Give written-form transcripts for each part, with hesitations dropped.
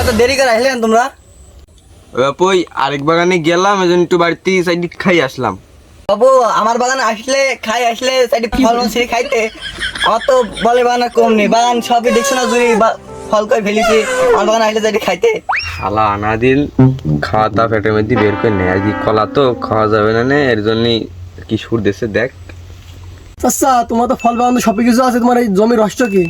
এত দেরি করে আসলেন তোমরা? বাপু আরেক বাগানে গেলাম, এজন্য একটু বাড়িতে সাইড খাই আসলাম। বাবু আমার বাগানে আসলে চাইটি ফল ছিঁড়ে খাইতে, আমার তো বলে বাগান কম নেই, বাগান সবই দেখছো না জুড়ি ফল করে ফেলেছি, আমার বাগানে আসলে চাইটি খাইতে। শালা আনা দিল খাওয়া দাওয়া পেটের মধ্যে বের করে নেয়, আজকে কলা তো খাওয়া যাবে না নে, এর জন্যই কি সুর দেশে দেখ। আচ্ছা তোমার তো ফল বাগান সব কিছু আছে, তোমার এই জমির রহস্য কি?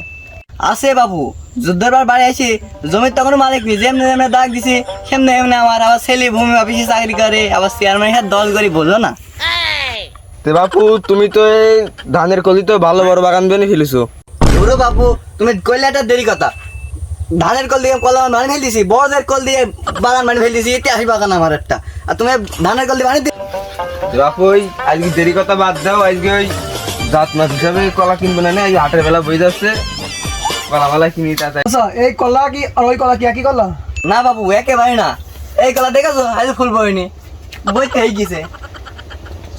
আছে বাবু, যুদ্ধবার বাড়ি আসি, জমির তখন মালিক নেই, যেমনি যেমনি দাগ দিছি সেমনি এমনি আমার আবার ছেলে ভূমি অফিসে চাকরি করে, আবার চেয়ারম্যান সাথে দল করি, বোঝো না? তে বাপু তুমি তো এই ধানের কলি তো ভালো বড় বাগান বেনে ফেলেছো। ওরে বাবু তুমি কইলে একটা দেরি কথা, ধানের কল দিয়ে কলা মানে ফেল দিছি, বড়দের কল দিয়ে বাগান মানে ফেল দিছি, ইতিহাসী বাগান আমার একটা, আর তুমি ধানের কল দিয়ে মানে তে বাপু ওই আজকে দেরি কথা বাদ দাও, আজকে ওই জাত মাছ হিসাবে কলা কিনবে না, আজকে হাটের বেলা বই যাচ্ছে, কলা মালা কিনি তাতে। আচ্ছা এই কলা কি আর ওই কলা কি একই কলা? না বাবু একেবারে না, এই কলা দেখেছো আজ ফুল বইনি, বইতে হয়ে গেছে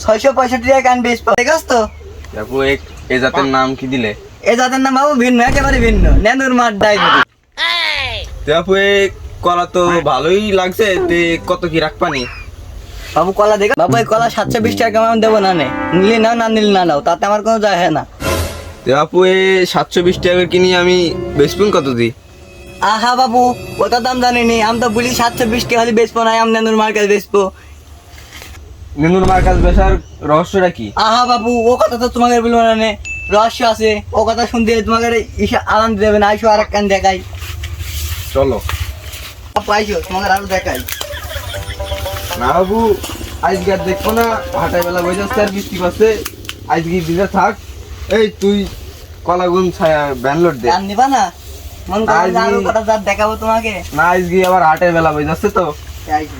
665 টাকা কান বেশ দেখেছ তো। বাপু এই জাতের নাম কি দিলে? এই জাতের নাম বাবু ভিন্ন, একেবারে ভিন্ন, নেন্দুর মাঠ ডাইবেটি। তে বাপু এই কলা তো ভালোই লাগছে, তে কত কি রাখবানি? বাবু কলা দেখো বাবু, এই কলা 720 টাকা আমি দেবো না, নে নিলে নাও না নিলে না নাও, তাতে আমার কোনো যায় হয় না। তে বাপু এই 720 টাকা কিনি আমি বেচপুন কত দি? আহা বাবু কত দাম জানিনি, আমি তো বলি 720 টাকা হলে বেচবো না, আমি নেন্দুর মার্কেট বেচবো। নেনুর মার কাছে বেচার রহস্যটা কি? আহা বাবু ও কথা তো তোমাকে বলবো না, নে রহস্য আছে, ও কথা শুনতে তোমাকে আনন্দ দেবে না, আইসো আর এক কান দেখাই। চলো। বাপু আইসো তোমাকে আরো দেখাই। না বাবু আজকে আর দেখবো না, হাটাই বেলা বই যাচ্ছে আর বৃষ্টি পাচ্ছে, আজকে দিতে থাক। এই তুই কলাগুন ছায়া ব্যানলোড দে। জান নিবা না, মন করে আরো কথা দেখাবো তোমাকে। না আজকে আবার হাটের বেলা বই যাচ্ছে তো। আইসো।